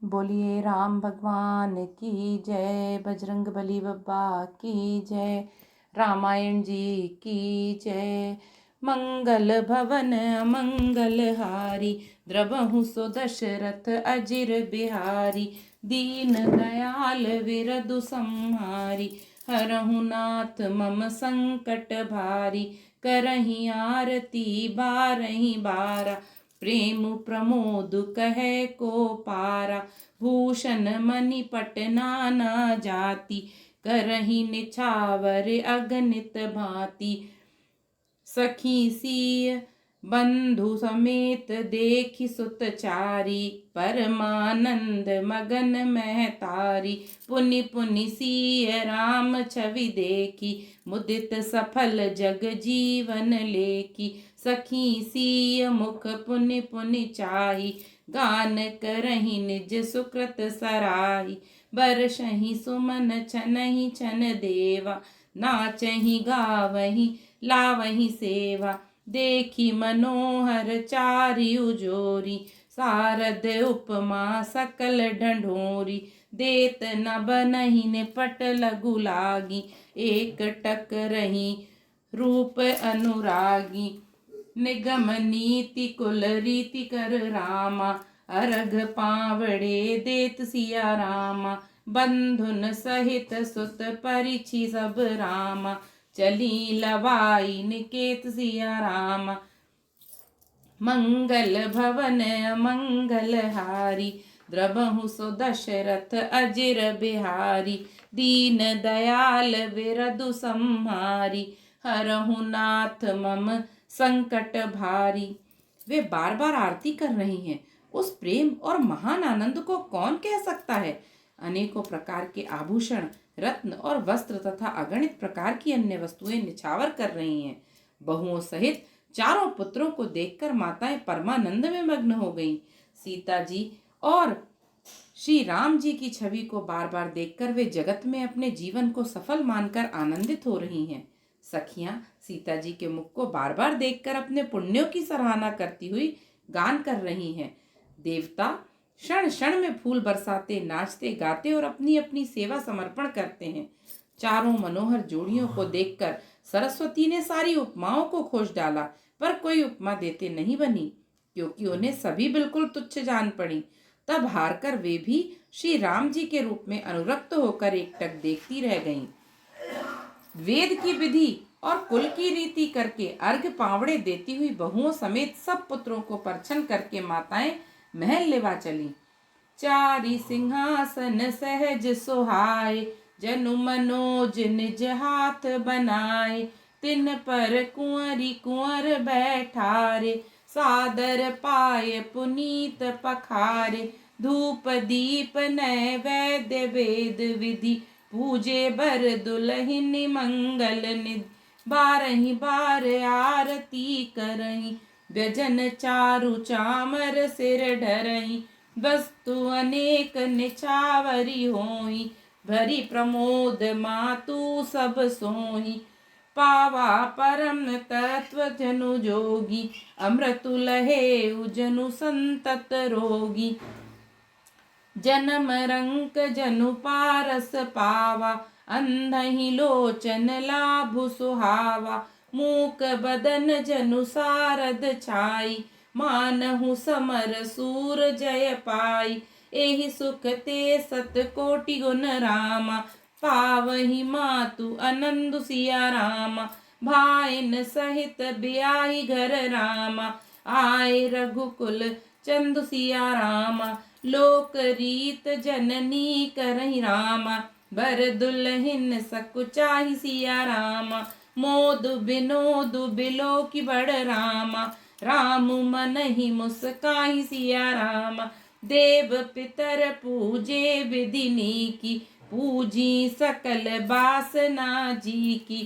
बोलिए राम भगवान की जय, बजरंग बली बाबा की जय, रामायण जी की जय। मंगल भवन मंगल हारी, द्रवहु सो दशरथ अजिर बिहारी। दीन दयाल विरदु संहारी, हरहु नाथ मम संकट भारी। करहि आरती बारहि बारा, प्रेम प्रमोद कहे को पारा। भूषण मणिपट नाना जाति, करहि निछावर अगणित भांति। सखी सिय बंधु समेत देखि सुत चारी, परमानंद मगन महतारी। पुनि पुनि सिय राम छवि देखी, मुदित सफल जग जीवन लेखी। सखी सिय मुख पुनि पुनि चाही, गान करहि निज सुकृत सराही। बरसहि सुमन छनहि छन देवा, नाचहि गावहि लावहि सेवा। देखी मनोहर चारियु जोरी, सारद उपमा सकल ढंढोरी। देत न बनहि निपट लघु लागी, एक टक रही रूप अनुरागी। निगम नीति कुल रीति कर रामा, अरघ पावड़े देत सिया रामा। बंधुन सहित सुत परिछि सब रामा, चली लवाई निकेत सिया रामा। मंगल भवन मंगल हारी, द्रवहु सो दशरथ अजिर बिहारी। दीन दयाल विरदु संहारी, हरहु नाथ मम संकट भारी। वे बार बार आरती कर रही हैं। उस प्रेम और महान आनंद को कौन कह सकता है। अनेकों प्रकार के आभूषण, रत्न और वस्त्र तथा अगणित प्रकार की अन्य वस्तुएं निछावर कर रही हैं। बहुओं सहित चारों पुत्रों को देखकर माताएं परमानंद में मग्न हो गईं। सीता जी और श्री राम जी की छवि को बार बार देखकर वे जगत में अपने जीवन को सफल मानकर आनंदित हो रही हैं। सखियां सीता जी के मुख को बार बार देखकर अपने पुण्यों की सराहना करती हुई गान कर रही हैं। देवता क्षण क्षण में फूल बरसाते, नाचते गाते और अपनी अपनी सेवा समर्पण करते हैं। चारों मनोहर जोड़ियों को देखकर सरस्वती ने सारी उपमाओं को खोज डाला, पर कोई उपमा देते नहीं बनी, क्योंकि उन्हें सभी बिल्कुल तुच्छ जान पड़ी। तब हारकर वे भी श्री राम जी के रूप में अनुरक्त होकर एकटक देखती रह गईं। वेद की विधि और कुल की रीति करके अर्घ पावड़े देती हुई बहुओं समेत सब पुत्रों को परछन करके माताएं महल लेवा चली। चारि सिंहासन सहज सुहाए, जनु मनोज निज हाथ बनाए। तिन पर कुंवरी कुंवर बैठारे, सादर पाय पुनीत पखारे। धूप दीप नैवेद्य वेद विधि, पूजे बर दुलहिन मंगल निधि। बारहि बार आरती करही, व्यजन चारु चामर सिर ढरही। वस्तु अनेक निछावरी होई, भरी प्रमोद मातु सब सोही। पावा परम तत्व जनु जोगी, अमृतु लहे जनु संतत रोगी। जन्म रंक जनु पारस पावा, अंधहि लोचन लाभु सुहावा। मूक बदन जनु सारद छाई, मानहु समर सूर जय पाई। एहि सुख ते सत कोटि गुण रामा, पावहि मातु आनंद सिया रामा। भाइन सहित ब्याहि घर रामा, आए रघुकुल चंदु सिया रामा। लोक रीत जननी करहि रामा, बर दुलहिन सकुचाहि सिया रामा। मोद बिनोद बिलो की बड़ रामा, राम मनहि मुस्काहि सिया रामा। देव पितर पूजे विधि नीकी, पूजी सकल बासना जी की।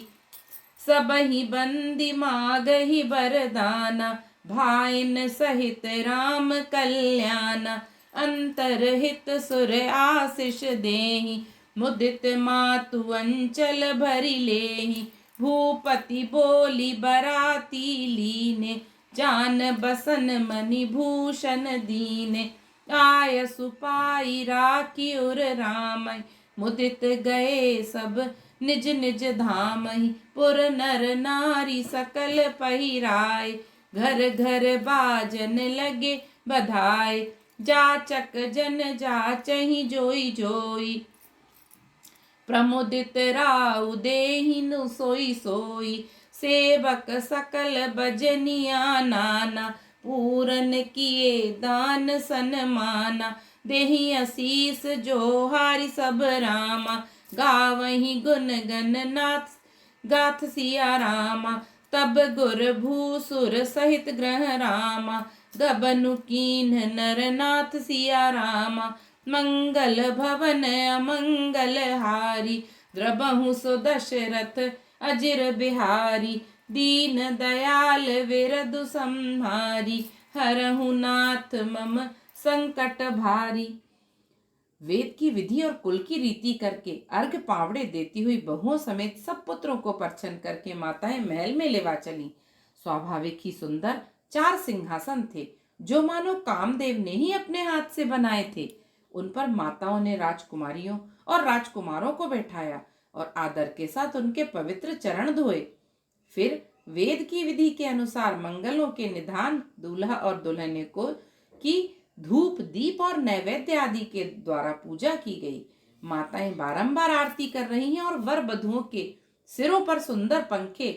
सबहि बंदी मागहि बरदाना, भाइन सहित राम कल्याणा। अंतरहित सुर आशीष देहि, मुदित मातु अंचल भरि लेहि। भूपति बोली बराती लीने, जान बसन मणि भूषण दीने। आय सुपाई राखी उर राम, मुदित गए सब निज निज धाम। पुर नर नारी सकल पहिराय, घर घर बाजन लगे बधाई। जाचक जन जाचहि जोई जोई, प्रमुदित राउ देहिनु सोई सोई। सेवक सकल बजनिया नाना, पूरन किए दान सनमाना। देहि असीस जो हारि सब रामा, गावही गुन गन नाथ गाथ सिया रामा। तब गुर भूसुर सहित ग्रह रामा, गबनु कीन्ह नर नाथ सिया रामा। मंगल भवन अमंगल हारी, द्रबहु सो दशरथ अजिर बिहारी। दीन दयाल विरधु संहारी, हरहु नाथ मम संकट भारी। वेद की विधि और कुल की रीति करके अर्घ पावड़े देती हुई बहुओं समेत सब पुत्रों को परछन करके माताएं महल में लेवा चली। स्वाभाविक ही सुंदर 4 सिंहासन थे, जो मानो कामदेव ने ही अपने हाथ से बनाए थे। उन पर माताओं ने राजकुमारियों और राजकुमारों को बैठाया और आदर के साथ उनके पवित्र चरण धोए। फिर वेद की विधि के अनुसार मंगलों के निधान दूल्हा और दुल्हन को की धूप दीप और नैवेद्य आदि के द्वारा पूजा की गई। माताएं बारंबार आरती कर रही हैं और वर वधुओं के सिरों पर सुंदर पंखे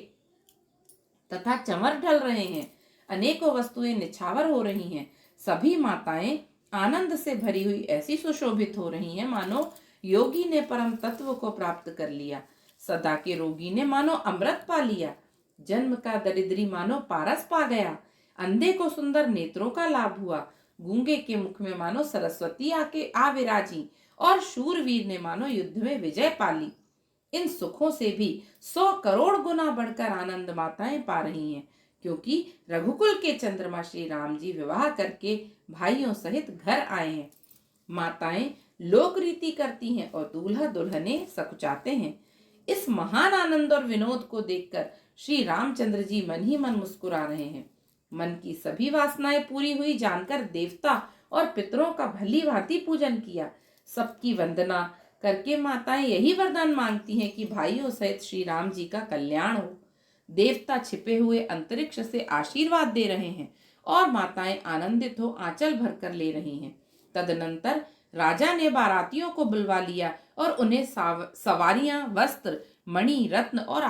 तथा चंवर ढल रहे हैं। अनेकों वस्तुएं निछावर हो रही हैं। सभी माताएं आनंद से भरी हुई ऐसी सुशोभित हो रही हैं मानो योगी ने परम तत्व को प्राप्त कर लिया, सदा के रोगी ने मानो अमृत पा लिया, जन्म का दरिद्री मानो पारस पा गया, अंधे को सुंदर नेत्रों का लाभ हुआ, गूंगे के मुख में मानो सरस्वती आके आ विराजी और शूरवीर ने मानो युद्ध में विजय पाली। इन सुखों से भी 100 करोड़ गुना बढ़कर आनंद माताएं पा रही हैं, क्योंकि रघुकुल के चंद्रमा श्री राम जी विवाह करके भाइयों सहित घर आए हैं। माताएं लोक रीति करती हैं और दूल्हा दुल्हने सकुचाते हैं। इस महान आनंद और विनोद को देखकर श्री रामचंद्र जी मन ही मन मुस्कुरा रहे हैं। मन की सभी वासनाएं पूरी हुई जानकर देवता और पितरों का भली भांति पूजन किया। सबकी वंदना करके माताएं यही वरदान मांगती हैं कि भाइयों सहित श्री राम जी का कल्याण हो। देवता छिपे हुए अंतरिक्ष से आशीर्वाद दे रहे हैं और माताएं आनंदित हो आंचल भरकर ले रही हैं। तदनंतर राजा ने बारातियों को बुलवा लिया और उन्हें सवारियां, वस्त्र, मणि, रत्न और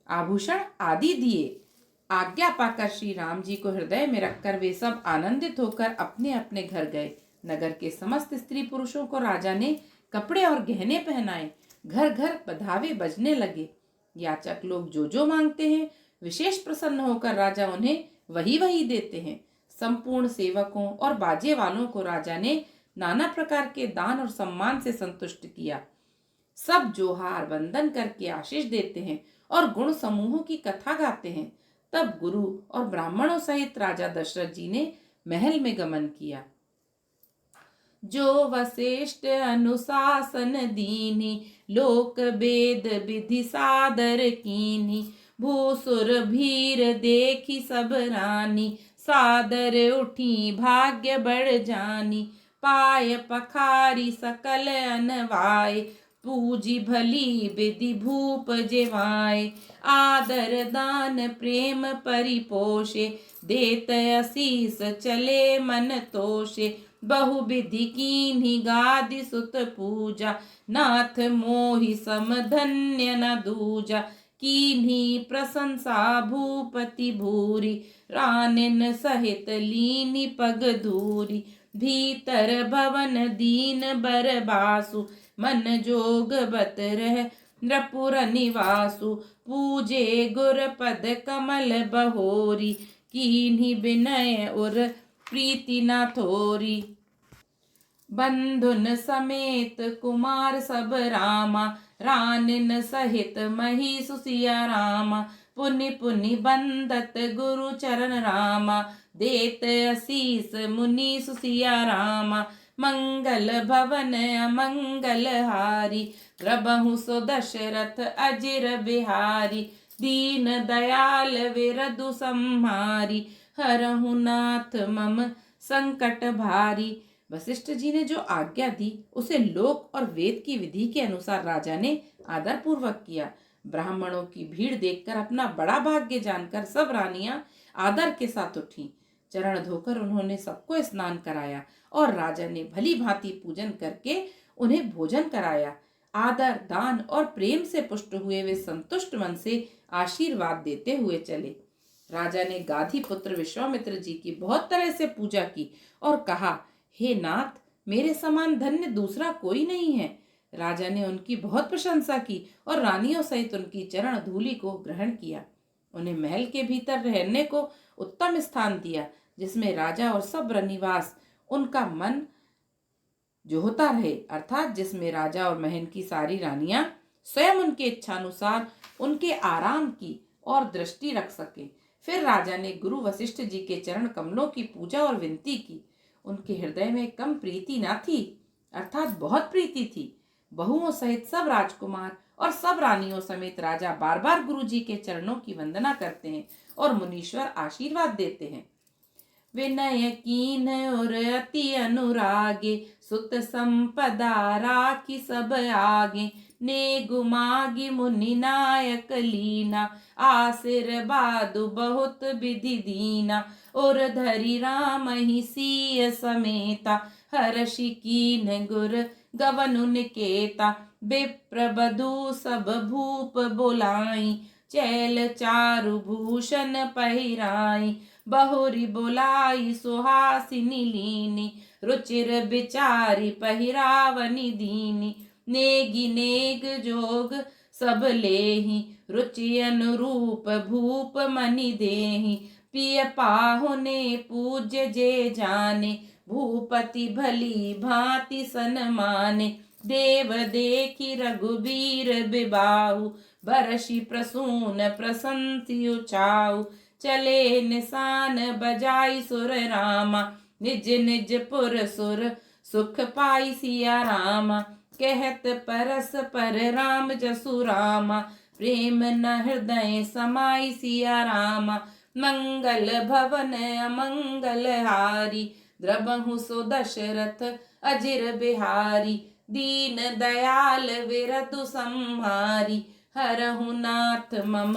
आभूषण आदि दिए। आज्ञा पाकर श्री राम जी को हृदय में रखकर वे सब आनंदित होकर अपने अपने घर गए। नगर के समस्त स्त्री पुरुषों को राजा ने कपड़े और गहने पहनाए। घर घर बधावे बजने लगे। याचक लोग जो जो मांगते हैं, विशेष प्रसन्न होकर राजा उन्हें वही वही देते हैं। संपूर्ण सेवकों और बाजे वालों को राजा ने नाना प्रकार के दान और सम्मान से संतुष्ट किया। सब जोहार वंदन करके आशीष देते हैं और गुण समूहों की कथा गाते हैं। तब गुरु और ब्राह्मणों सहित राजा दशरथ जी ने महल में गमन किया। जो वशिष्ठ अनुशासन दीनी, लोक वेद विधि सादर कीनी। भूसुर भीर देखी सब रानी, सादर उठी भाग्य बढ़ जानी। पाय पखारी सकल अनवाय, पूजी भली विधि भूप जेवाय। आदर दान प्रेम परिपोषे, देत असीस चले मन तोषे। बहु विधि कीन्ही गादि सुत पूजा, नाथ मोहि सम धन्य न दूजा। कीन्ही प्रशंसा भूपति भूरी, रानिन सहित लीनी पग धूरी। भीतर भवन दीन बर बासु, मन जोग बत रह नृपुर निवासु। पूजे गुर पद कमल बहोरी, कीन्ही विनय उर प्रीति न थोरी। बंधुन समेत कुमार सब रामा, रानिन सहित मही सुसिया रामा। पुनि पुनि बंदत गुरु चरण रामा, देत असीस मुनि सुसिया रामा। मंगल भवन अमंगल हारी, द्रबहु सो दशरथ अजिर बिहारी। दीन दयाल विरधु संहारी, हरहु नाथ मम संकट भारी। वशिष्ठ जी ने जो आज्ञा दी उसे लोक और वेद की विधि के अनुसार राजा ने आदर पूर्वक किया। ब्राह्मणों की भीड़ देखकर अपना बड़ा भाग्य जानकर सब रानियां आदर के साथ उठी। चरण धोकर उन्होंने सबको स्नान कराया और राजा ने भली भांति पूजन करके उन्हें भोजन कराया। आदर, दान और प्रेम से पुष्ट हुए वे संतुष्ट मन से आशीर्वाद देते हुए चले। राजा ने गाधी पुत्र विश्वामित्र जी की बहुत तरह से पूजा की और कहा, हे नाथ, मेरे समान धन्य दूसरा कोई नहीं है। राजा ने उनकी बहुत प्रशंसा की और रानियों सहित उनकी चरण धूलि को ग्रहण किया। उन्हें महल के भीतर रहने को उत्तम स्थान दिया, जिसमें राजा और सब रनिवास उनका मन जोहता रहे, अर्थात जिसमें राजा और महल की सारी रानियां स्वयं उनके इच्छानुसार उनके आराम की और दृष्टि रख सके। फिर राजा ने गुरु वशिष्ठ जी के चरण कमलों की पूजा और विनती की। उनके हृदय में कम प्रीति न थी, अर्थात बहुत प्रीति थी। बहुओं सहित सब राजकुमार और सब रानियों समेत राजा बार बार गुरु जी के चरणों की वंदना करते हैं और मुनीश्वर आशीर्वाद देते हैं। विनय कीन और अति अनुरागे, सुत संपदा राखी सब आगे। ने गुमागी मुनि नायक लीना, आशीर्वाद बहुत विधि दीना। और धरि राम ही सीय समेता, हर्षि कीन गुर गवनु निकेता। विप्र बधू सब भूप बोलाई, चैल चारु भूषण पहिराई। बहुरी बोलाई सुहासिनी लीनी, रुचिर विचारी पहिरावनी दीनी। नेगी नेग जोग सब लेहि, रुचि अनुरूप भूप मनि देहि। पिय पाहुने पूज्य जे जाने, भूपति भली भांति सन्माने। देव देखी रघुबीर बिबाहु, बरषि प्रसून प्रशंसि उचाऊ। चले निशान बजाई सुर रामा, निज निज पुर सुर सुख पाई सिया रामा। कहत परस पर राम जसु रामा, प्रेम न हृदय समाई सिया रामा। मंगल भवन अमंगल हारी, द्रबहु सो दशरथ अजिर बिहारी। दीन दयाल विरतु संहारी, हरहु नाथ मम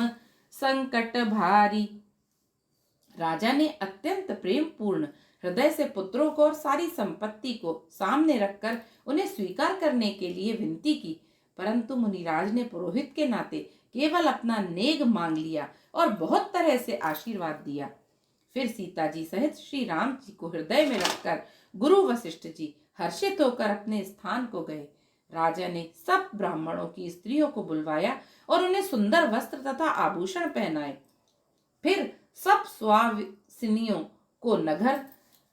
संकट भारी। राजा ने अत्यंत प्रेम पूर्ण हृदय से पुत्रों को और सारी संपत्ति को सामने रखकर उन्हें स्वीकार करने के लिए विनती की, परंतु मुनिराज ने पुरोहित के नाते केवल अपना नेग मांग लिया और बहुत तरह से आशीर्वाद दिया। फिर सीता जी सहित श्री राम जी को हृदय में रखकर गुरु वशिष्ठ जी हर्षित होकर अपने स्थान को गए। राजा ने सब ब्राह्मणों की स्त्रियों को बुलवाया और उन्हें सुंदर वस्त्र तथा आभूषण पहनाए। फिर सब सुवासिनियों को नगर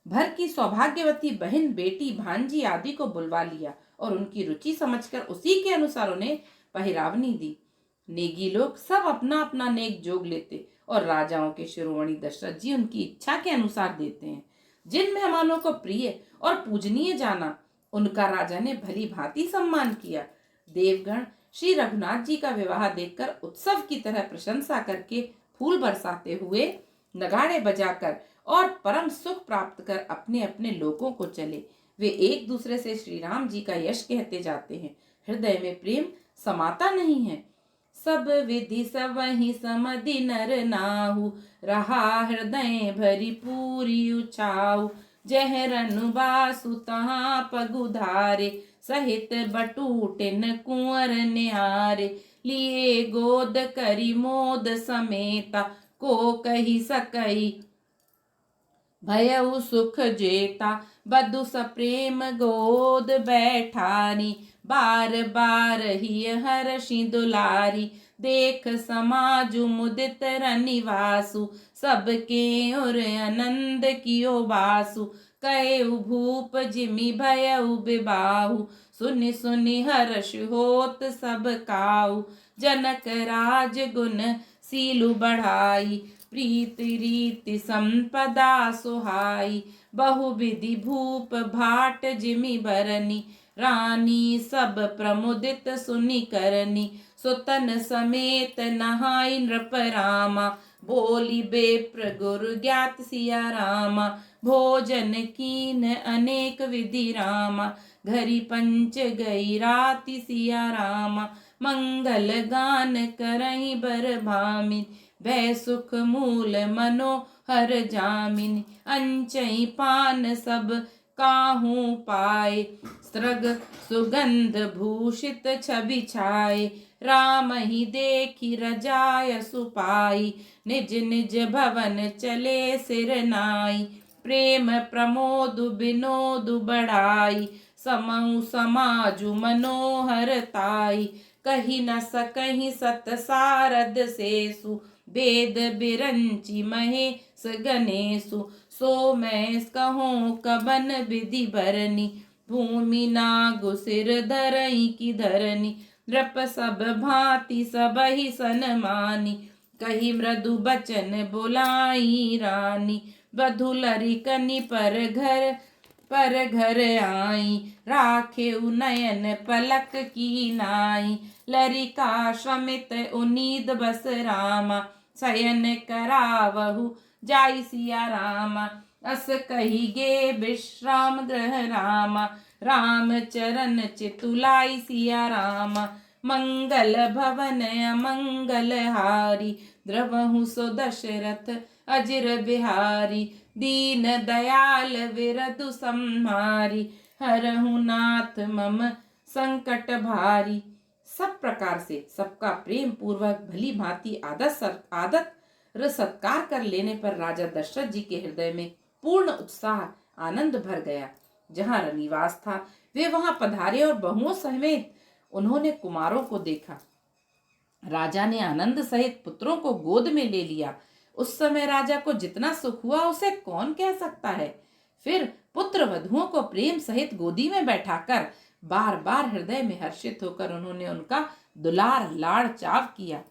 भर की सौभाग्यवती बहन, बेटी, भांजी आदि को बुलवा लिया और उनकी रुचि समझकर उसी के अनुसार उन्हें पहिरावनी दी। नेगी लोग सब अपना अपना नेक जोग लेते और राजाओं के शिरोमणि दशरथ जी उनकी इच्छा के अनुसार देते हैं। जिन मेहमानों को प्रिय और पूजनीय जाना, उनका राजा ने भली भांति सम्मान किया। देवगण श्री रघुनाथ जी का विवाह देखकर उत्सव की तरह प्रशंसा करके फूल बरसाते हुए, नगाड़े बजाकर और परम सुख प्राप्त कर अपने अपने लोकों को चले। वे एक दूसरे से श्री राम जी का यश कहते जाते हैं। हृदय में प्रेम समाता नहीं है। सब विधि सब ही समधि नर नाहु, रहा हृदय भरी पूरी उचाऊ। जह रनु बासु तहाँ पगुधारे, सहित बटूटिन कुंवर निहारे। लिए गोद करी मोद समेता, को कही सकई भयउ सुख जेता। बधु सप्रेम गोद बैठारी, बार बार ही हर्षि दुलारी। देख समाजु मुदित रनिवासु, सबके और आनंद कियो बासु। कहे भूप जिमि भयउ बिबाहु, सुनि सुनि हर्ष होत सब काऊ। जनक राज गुण सीलु बढ़ाई, प्रीति रीति संपदा सुहाई। बहु विधि भूप भाट जिमि बरनी, रानी सब प्रमुदित सुनि करनी। सुतन समेत नहाई नृप रामा, बोली बेप्र गुरु ज्ञात सिया रामा, भोजन कीन अनेक विधि रामा, घरी पंच गई राति सिया रामा, मंगल गान करहि बर भामिन, भय सुख मूल मनोहर जामिन, अंचई पान सब काहू पाए, सृग सुगंध भूषित छवि छाए, राम ही देखी रजाय सुपाई, निज निज भवन चले सिर नाई, प्रेम प्रमोद विनोद बढ़ाई, समहु समाजु मनोहर ताई, कही न सकहि सत सारद सेसु, वेद बिरंची महेश गणेशु, सो मैं कहूँ कबन विधि भरनी, भूमि नागु सिर धरई की धरनी, नृप सब भांति सबहि सनमानी, कही मृदु बचन बुलाई रानी, बधु लरिकनि पर घर आई, राखे नयन पलक की नाई, लरिका श्रमित उनीद बस रामा, शयन करावहु जाई सिया रामा, अस कही गे विश्राम ग्रह रामा, राम चरण चितुलाई सिया रामा, मंगल भवन अमंगल हारी, द्रवहु सो दशरथ अजिर बिहारी, दीन दयाल विरधु संहारी, हरहु नाथ मम संकट भारी। सब प्रकार से सबका प्रेम पूर्वक भली भांति आदत सत्कार कर लेने पर राजा दशरथ जी के हृदय में पूर्ण उत्साह आनंद भर गया। जहाँ निवास था वे वहां पधारे और बहुओं समेत उन्होंने कुमारों को देखा। राजा ने आनंद सहित पुत्रों को गोद में ले लिया। उस समय राजा को जितना सुख हुआ उसे कौन कह सकता है। फिर पुत्र वधुओं को प्रेम सहित गोदी में बैठाकर बार बार हृदय में हर्षित होकर उन्होंने उनका दुलार लाड़ चाव किया।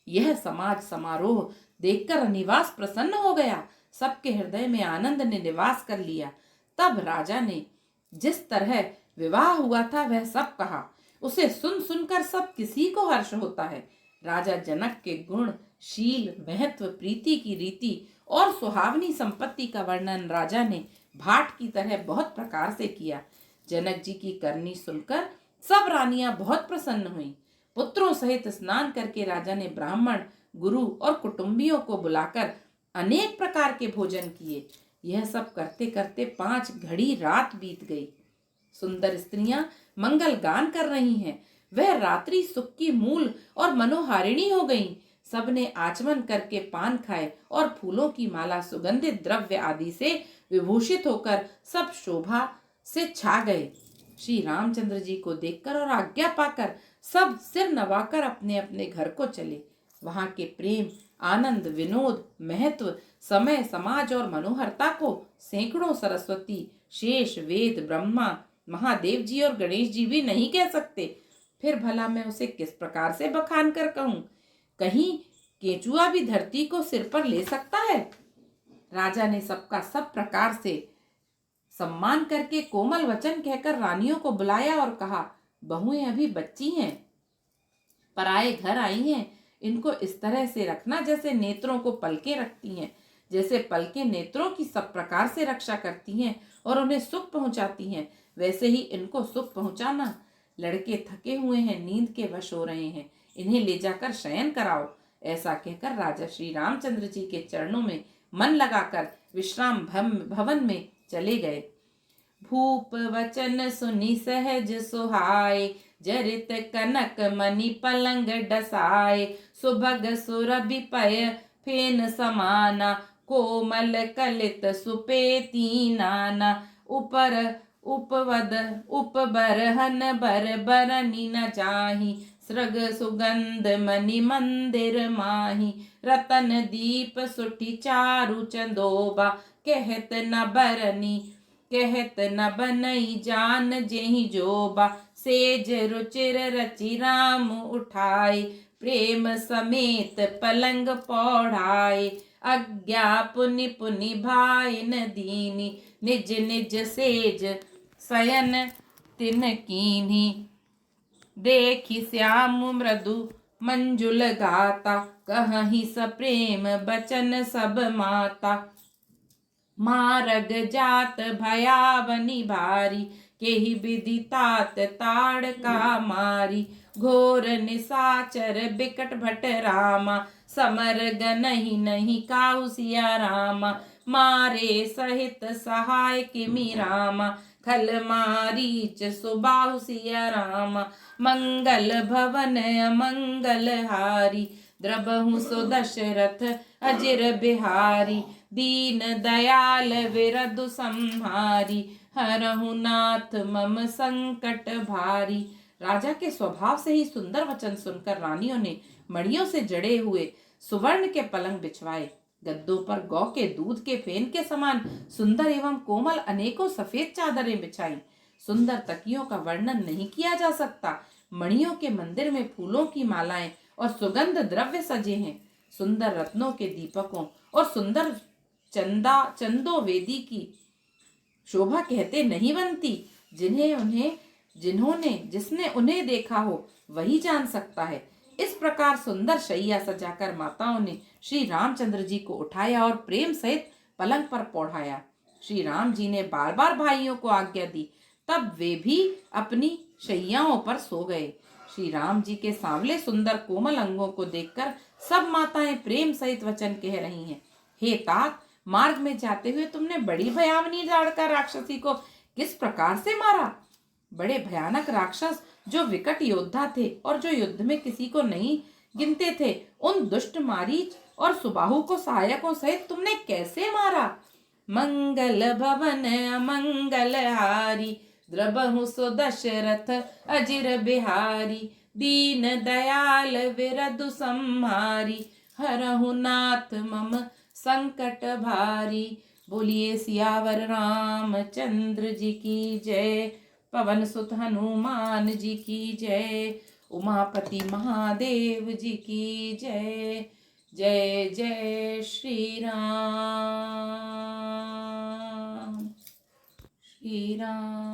यह समाज समारोह देखकर निवास प्रसन्न हो गया। सबके हृदय में आनंद ने निवास कर लिया। तब राजा ने जिस तरह विवाह हुआ था वह सब कहा। उसे सुन सुनकर सब किसी को हर्ष होता है। राजा जनक के गुण, शील, महत्व, प्रीति की रीति और सुहावनी संपत्ति का वर्णन राजा ने भाट की तरह बहुत प्रकार से किया। जनक जी की करनी सुनकर सब रानियां बहुत प्रसन्न हुईं। पुत्रों सहित स्नान करके राजा ने ब्राह्मण, गुरु और कुटुंबियों को बुलाकर अनेक प्रकार के भोजन किए। यह सब करते करते 5 घड़ी रात बीत गई। सुंदर स्त्रियां मंगल गान कर रही हैं। वह रात्रि सुख की मूल और मनोहारिणी हो गईं। सबने आचमन करके पान खाए और फूलों की माला, सुगंधित द्रव्य आदि से विभूषित होकर सब शोभा से छा गए। श्री रामचंद्र जी को देखकर और आज्ञा पाकर सब सिर नवाकर अपने अपने घर को चले। वहां के प्रेम, आनंद, विनोद, महत्व, समय, समाज और मनोहरता को सैकड़ों सरस्वती, शेष, वेद, ब्रह्मा, महादेव जी और गणेश जी भी नहीं कह सकते। फिर भला मैं उसे किस प्रकार से बखान कर कहूं? कहीं केचुआ भी धरती को सिर पर ले सकता है? राजा ने सबका सब प्रकार से सम्मान करके कोमल वचन कहकर रानियों को बुलाया और कहा, बहुएं अभी बच्ची हैं, पराए घर आई हैं। इनको इस तरह से रखना जैसे नेत्रों को पलकें रखती हैं। जैसे पलकें नेत्रों की सब प्रकार से रक्षा करती हैं और उन्हें सुख पहुंचाती हैं, वैसे ही इनको सुख पहुंचाना। लड़के थके हुए हैं, नींद के वश हो रहे हैं, इन्हें ले जाकर शयन कराओ। ऐसा कहकर राजा श्री रामचंद्र जी के चरणों में मन लगाकर विश्राम भवन में चले गए। भूप वचन सुनी सहज सुहाए, जरित कनक मणि पलंग डसाए। सुभग सुरभि पय फेन समाना, कोमल कलित सुपेती नाना। ऊपर उपबरहन बर बरनी न जाही, सृग सुगंध मणि मंदिर माही। रतन दीप सुठी चारु चंदोबा, कहत न बनई जान जेहि जोबा। सेज रुचिर रचि राम उठाए, प्रेम समेत पलंग पौढ़ाए। आज्ञा पुनि पुनि भाई न दीनी, निज निज सेज शयन तिन कीन्ही। देखी श्याम मृदु मंजुल गाता, कहहि सप्रेम बचन सब माता। मारग जात भयावनि भारी, केहि विधि तात ताड़का मारी। घोर निशाचर बिकट भट रामा, समर गनहि नहीं काहू सिया रामा। मारे सहित सहाय किमि रामा, खल मारीच सुबाहु सिया रामा। मंगल भवन अमंगल हारी, द्रबहु सो दशरथ अजिर बिहारी। दीन दयाल विरधु संहारी, हरहु नाथ मम संकट भारी। राजा के स्वभाव से ही सुंदर वचन सुनकर रानियों ने मड़ियों से जड़े हुए सुवर्ण के पलंग बिछवाए। गद्दों पर गौ के दूध के फेन के समान सुंदर एवं कोमल अनेकों सफेद चादरें बिछाई। सुंदर तकियों का वर्णन नहीं किया जा सकता। मणियों के मंदिर में फूलों की मालाएं और सुगंध द्रव्य सजे हैं। सुंदर रत्नों के दीपकों और सुंदर चंदो वेदी की शोभा कहते नहीं बनती। जिसने उन्हें देखा हो वही जान सकता है। इस प्रकार सुंदर शैया सजाकर माताओं ने श्री रामचंद्र जी को उठाया और प्रेम सहित पलंग पर पौढ़ाया। श्री राम जी ने बार बार भाइयों को आज्ञा दी, तब वे भी अपनी शैयाओं पर सो गए। श्री राम जी के सांवले सुंदर कोमल अंगों को देखकर सब माताएं प्रेम सहित वचन कह रही हैं। हे तात, मार्ग में जाते हुए तुमने बड़ी भयावनी लाड़का राक्षसी को किस प्रकार से मारा। बड़े भयानक राक्षस जो विकट योद्धा थे और जो युद्ध में किसी को नहीं गिनते थे, उन दुष्ट मारीच और सुबाहु को सहायकों सहित तुमने कैसे मारा। मंगल भवन अमंगल हारी, द्रबहु सो दशरथ अजिर बिहारी। दीन दयाल विरधु संहारी, हरहु नाथ मम संकट भारी। बोलिए सियावर रामचंद्र जी की जय। पवन सुत हनुमान जी की जय। उमापति महादेव जी की जय। जय जय श्री राम। श्री राम।